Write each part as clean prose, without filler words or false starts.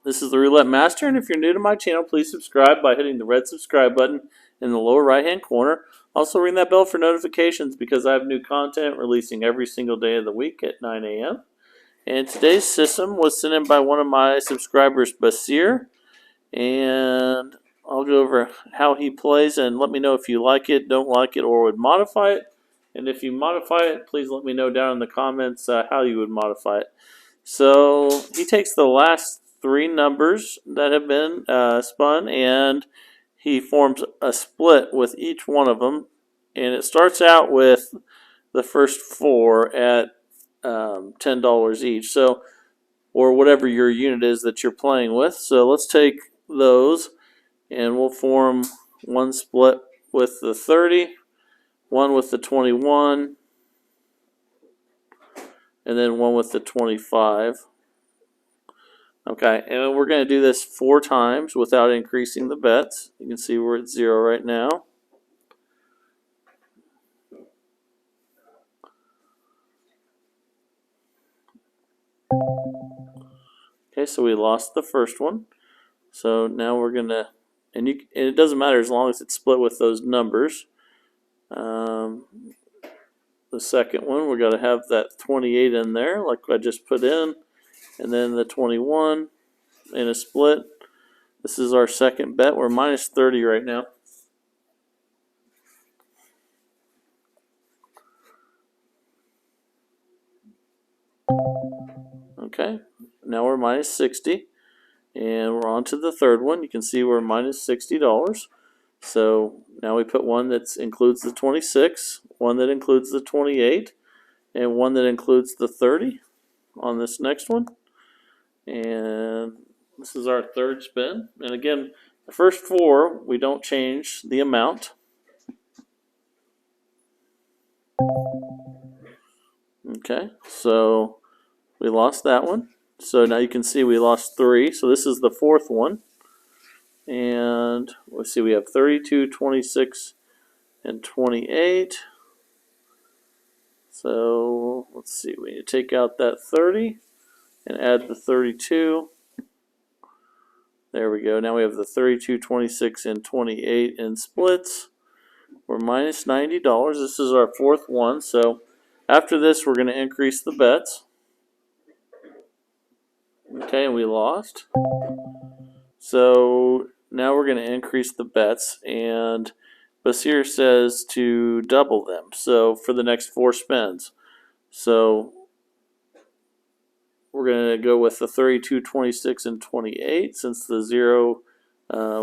This is the Roulette Master, and if you're new to my channel, please subscribe by hitting the red subscribe button in the lower right-hand corner. Also ring that bell for notifications because I have new content releasing every single day of the week at 9 a.m. And today's system was sent in by one of my subscribers, Basir, and I'll go over how he plays and let me know if you like it, don't like it, or would modify it. And if you modify it, please let me know down in the comments how you would modify it. So he takes the last three numbers that have been spun and he forms a split with each one of them. And it starts out with the first four at $10 each. So, or whatever your unit is that you're playing with. So let's take those and we'll form one split with the 30, one with the 21, and then one with the 25. Okay, and we're going to do this 4 times without increasing the bets. You can see we're at 0 right now. Okay, so we lost the first one. So now we're going to, and it doesn't matter as long as it's split with those numbers. The second one, we're going to have that 28 in there like I just put in. And then the 21 in a split. This is our second bet. We're minus 30 right now. Okay, now we're minus 60. And we're on to the third one. You can see we're minus $60. So now we put one that includes the 26, one that includes the 28, and one that includes the 30 on this next one. And this is our third spin. And again, the first 4, we don't change the amount. Okay, so we lost that one. So now you can see we lost 3. So this is the 4th one. And let's see, we have 32, 26, and 28. So let's see, we need to take out that 30 and add the 32. There we go. Now we have the 32, 26, and 28 in splits. We're minus $90. This is our 4th one. So after this, we're going to increase the bets. Okay, and we lost. So now we're going to increase the bets, and Basir says to double them. So for the next 4 spins. So we're going to go with the 32, 26, and 28 since the 0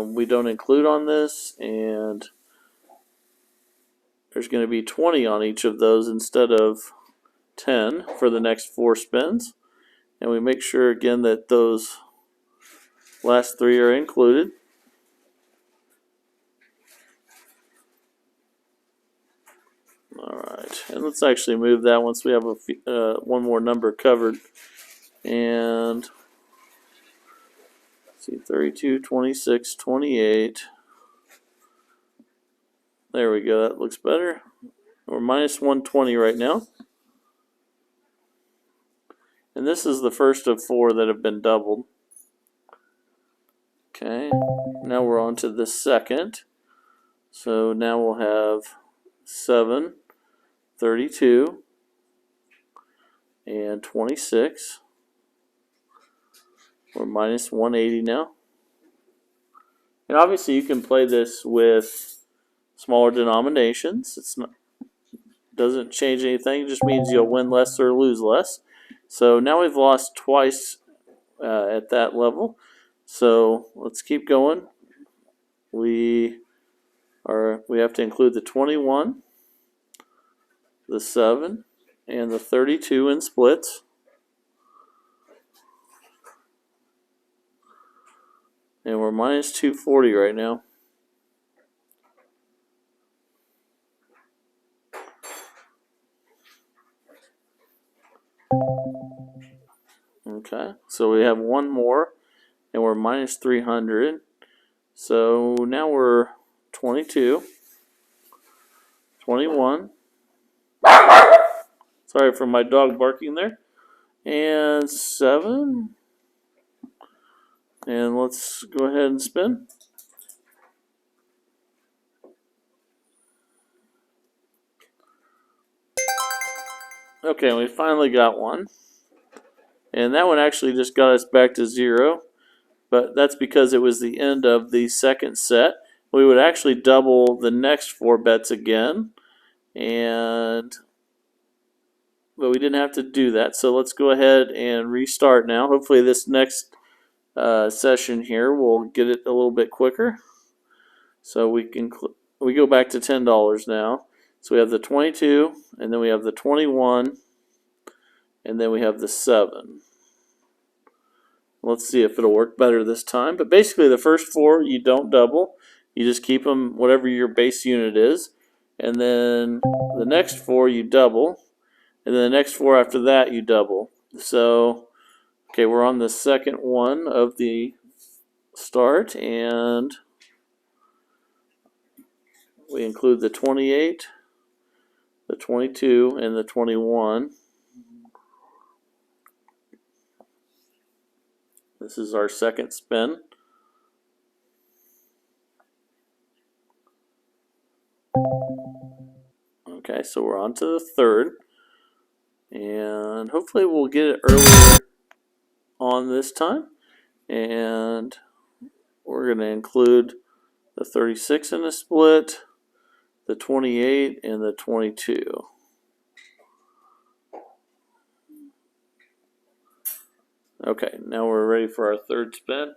we don't include on this, and there's going to be 20 on each of those instead of 10 for the next 4 spins. And we make sure again that those last 3 are included. Alright, and let's actually move that once we have one more number covered. And let's see, 32, 26, 28. There we go, that looks better. We're minus 120 right now. And this is the first of 4 that have been doubled. Okay, now we're on to the second. So now we'll have 7, 32, and 26. We're minus 180 now. And obviously you can play this with smaller denominations. It's not, doesn't change anything. It just means you'll win less or lose less. So now we've lost twice at that level. So let's keep going. We have to include the 21, the 7, and the 32 in splits. And we're minus 240 right now. Okay, so we have one more, and we're minus 300. So now we're 22, 21. Sorry for my dog barking there. And 7, And let's go ahead and spin. Okay, we finally got one. And that one actually just got us back to 0. But that's because it was the end of the second set. We would actually double the next 4 bets again. But we didn't have to do that. So let's go ahead and restart now. Hopefully this next session here will get it a little bit quicker. So we go back to $10 now. So we have the 22, and then we have the 21, and then we have the 7. Let's see if it'll work better this time. But basically the first 4 you don't double. You just keep them whatever your base unit is. And then the next 4 you double. And then the next 4 after that you double. So, okay, we're on the second one of the start. And we include the 28, the 22, and the 21. This is our second spin. Okay, so we're on to the third. And hopefully we'll get it earlier on this time. And we're going to include the 36 in the split, the 28, and the 22. Okay, now we're ready for our third spin.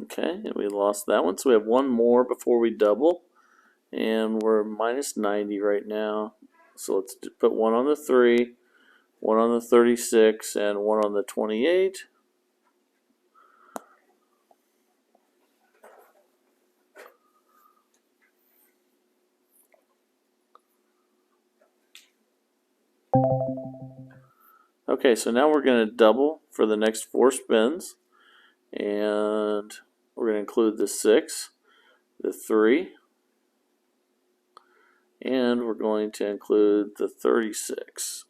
Okay, and we lost that one, so we have one more before we double. And we're minus 90 right now. So let's put one on the 3, one on the 36, and one on the 28. Okay, so now we're going to double for the next 4 spins. And we're going to include the 6, the 3, and we're going to include the 36.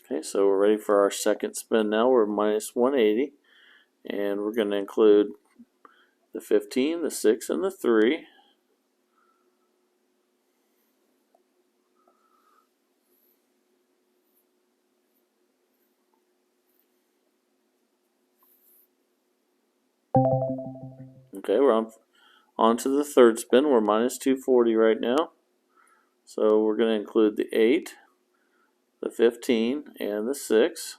Okay, so we're ready for our second spin now. We're minus 180, and we're going to include the 15, the 6, and the 3. Okay, we're on to the third spin. We're minus 240 right now. So we're going to include the 8, the 15, and the 6.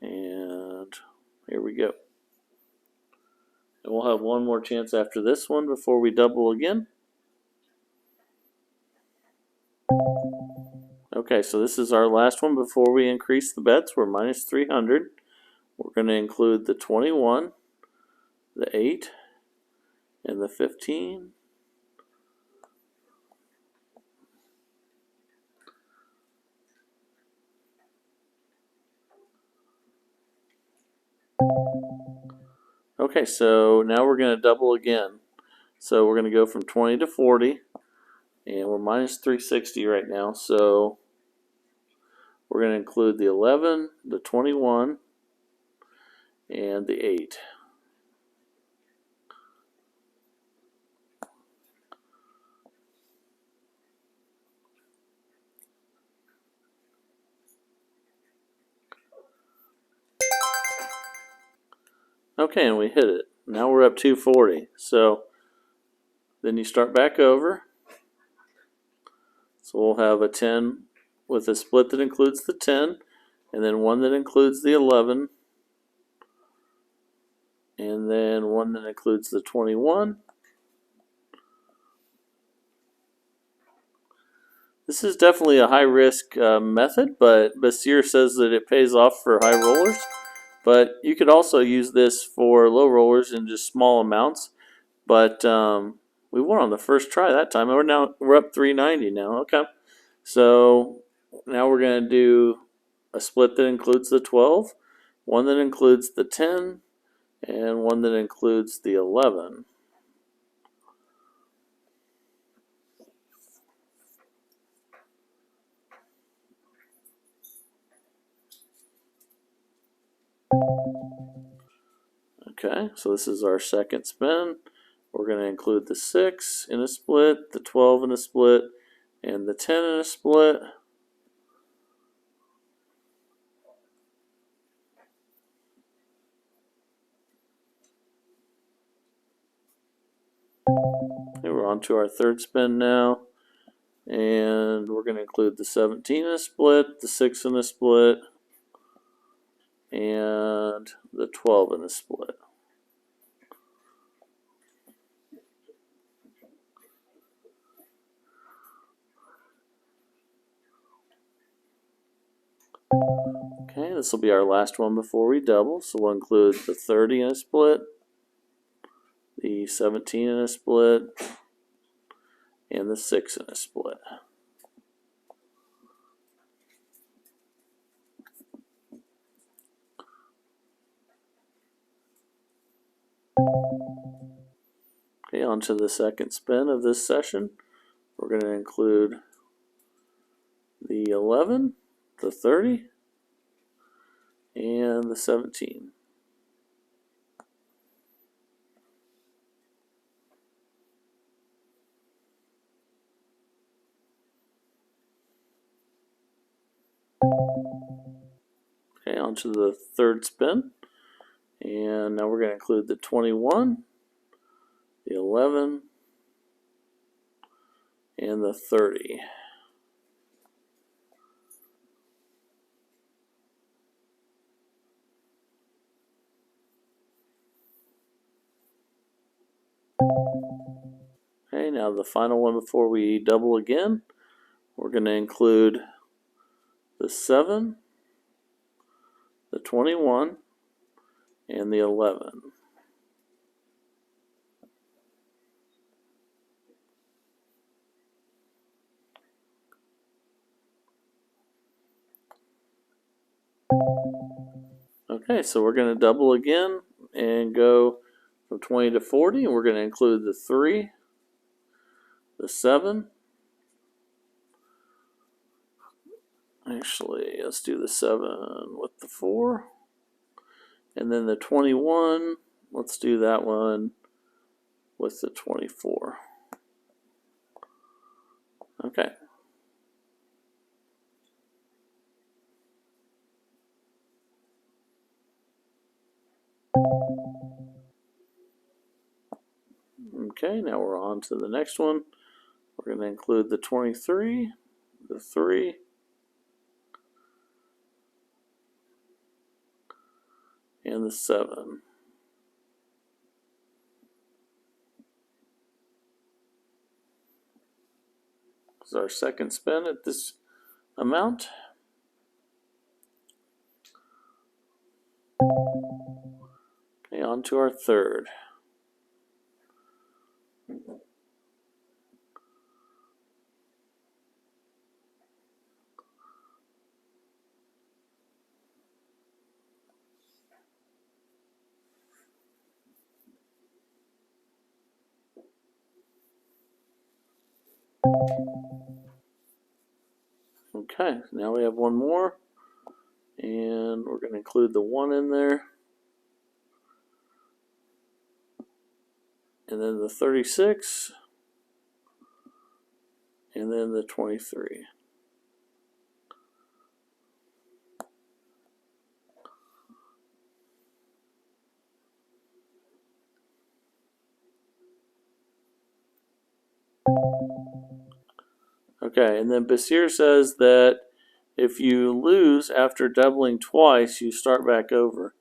And here we go. And we'll have one more chance after this one before we double again. Okay, so this is our last one before we increase the bets. We're minus 300. We're going to include the 21, the 8, and the 15. Okay, so now we're going to double again. So we're going to go from 20 to 40, and we're minus 360 right now. So we're going to include the 11, the 21, and the 8. Okay, and we hit it. Now we're up 240. So then you start back over. So we'll have a 10 with a split that includes the 10, and then one that includes the 11, and then one that includes the 21. This is definitely a high-risk method, but Basir says that it pays off for high rollers. But you could also use this for low rollers in just small amounts. But we won on the first try that time. We're up 390 now. Okay, so now we're going to do a split that includes the 12, one that includes the 10, and one that includes the 11. Okay, so this is our second spin. We're going to include the 6 in a split, the 12 in a split, and the 10 in a split. Okay, we're on to our third spin now. And we're going to include the 17 in a split, the 6 in a split, and the 12 in a split. Okay, this will be our last one before we double. So we'll include the 30 in a split, the 17 in a split, and the 6 in a split. Okay, on to the second spin of this session. We're going to include the 11, the 30, and the 17. Okay, on to the third spin. And now we're going to include the 21, the 11, and the 30. Okay, now the final one before we double again, we're going to include the 7, the 21, and the 11. Okay, so we're going to double again and go from 20 to 40. And we're going to include the 3, the 7. Actually, let's do the 7 with the 4. And then the 21, let's do that one with the 24. Okay. Okay, now we're on to the next one. We're going to include the 23, the 3, and the 7. This is our second spin at this amount. Okay, on to our third. Okay, now we have one more, and we're going to include the 1 in there, and then the 36, and then the 23. Okay, and then Basir says that if you lose after doubling twice, you start back over.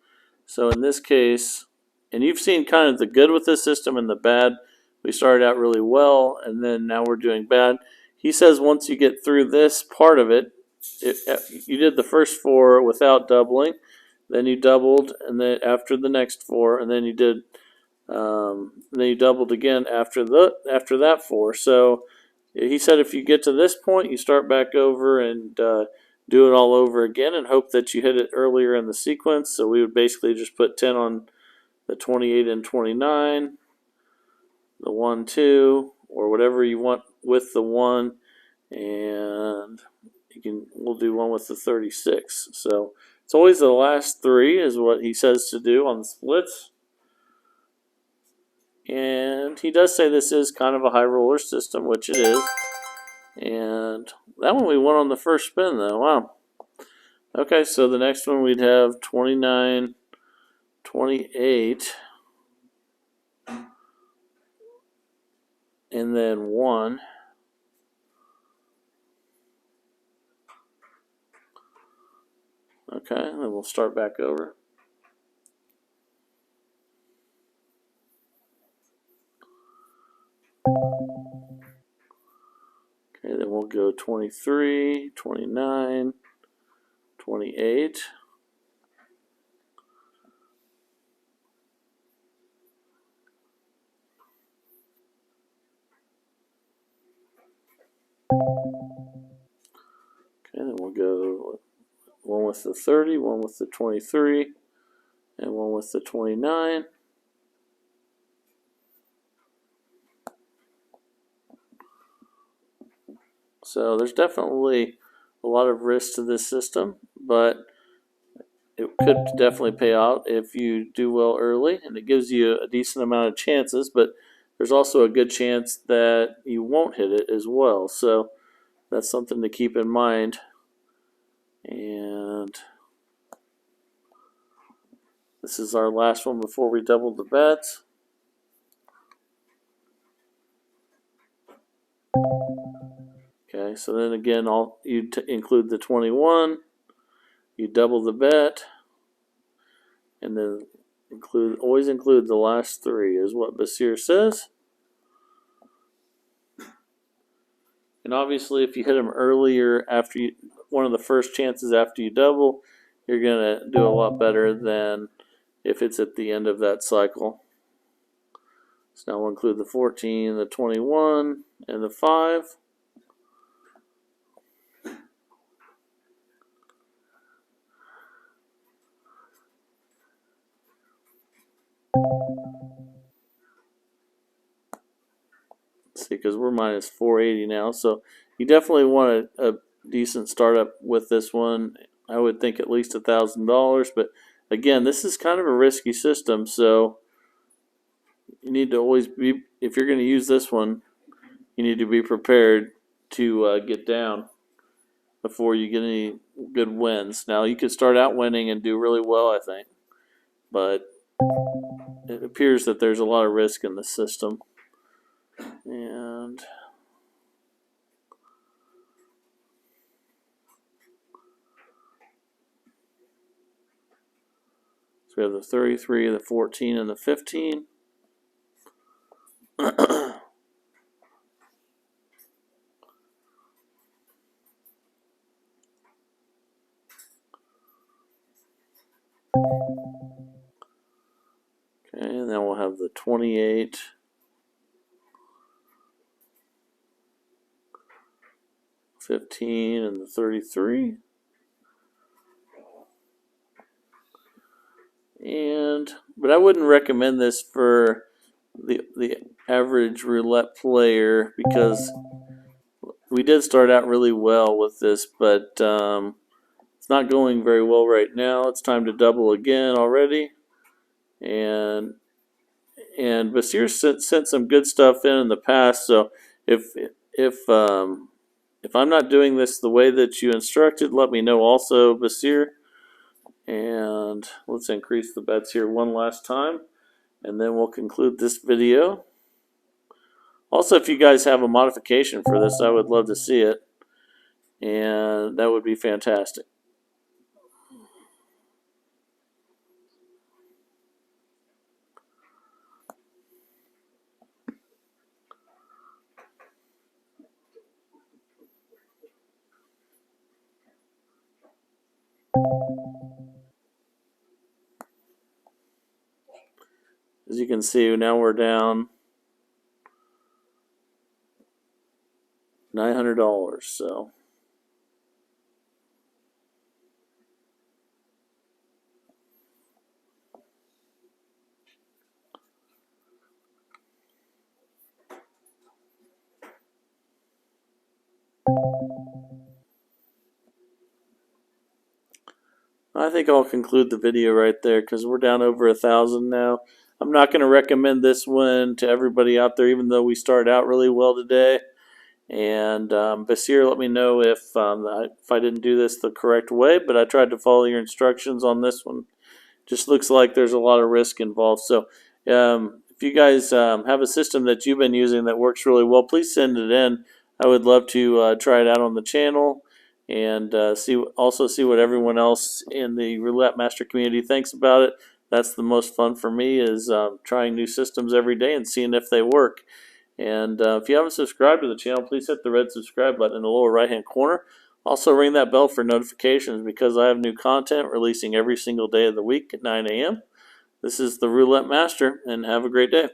So in this case, and you've seen kind of the good with this system and the bad. We started out really well, and then now we're doing bad. He says once you get through this part of it, you did the first 4 without doubling, then you doubled, and then after the next 4, and then you did, then you doubled again after that 4. So he said if you get to this point, you start back over and do it all over again and hope that you hit it earlier in the sequence. So we would basically just put 10 on the 28 and 29, the 1, 2, or whatever you want with the 1, and we'll do one with the 36. So it's always the last 3 is what he says to do on the splits. And he does say this is kind of a high roller system, which it is. And that one we won on the first spin, though. Wow. Okay, so the next one we'd have 29, 28, and then 1. Okay, then we'll start back over. Okay, then we'll go 23, 29, 28. Okay, then we'll go one with the 30, one with the 23, and one with the 29. So there's definitely a lot of risk to this system, but it could definitely pay out if you do well early, and it gives you a decent amount of chances, but there's also a good chance that you won't hit it as well. So that's something to keep in mind. And this is our last one before we double the bets. Okay, so then again, you include the 21, you double the bet, and then always include the last 3 is what Basir says. And obviously, if you hit them earlier after one of the first chances after you double, you're going to do a lot better than if it's at the end of that cycle. So now we'll include the 14, the 21, and the 5. See, because we're minus 480 now, so you definitely want a decent startup with this one. I would think at least $1,000, but again, this is kind of a risky system, so you need to always be, if you're going to use this one, you need to be prepared to get down before you get any good wins. Now, you could start out winning and do really well, I think, but it appears that there's a lot of risk in the system. And so we have the 33, the 14, and the 15. Okay, and then we'll have the 28, 15, and the 33. But I wouldn't recommend this for the average roulette player because we did start out really well with this, but it's not going very well right now. It's time to double again already, and Basir sent some good stuff in the past. So if if I'm not doing this the way that you instructed, let me know also, Basir. And let's increase the bets here one last time, and then we'll conclude this video. Also, if you guys have a modification for this, I would love to see it, and that would be fantastic. As you can see, now we're down $900. So I think I'll conclude the video right there because we're down over 1,000 now. I'm not going to recommend this one to everybody out there, even though we started out really well today. And Basir, let me know if I didn't do this the correct way, but I tried to follow your instructions on this one. Just looks like there's a lot of risk involved. So if you guys have a system that you've been using that works really well, please send it in. I would love to try it out on the channel and see what everyone else in the Roulette Master community thinks about it. That's the most fun for me, is trying new systems every day and seeing if they work. And if you haven't subscribed to the channel, please hit the red subscribe button in the lower right hand corner. Also ring that bell for notifications because I have new content releasing every single day of the week at 9 a.m. This is the Roulette Master, and have a great day.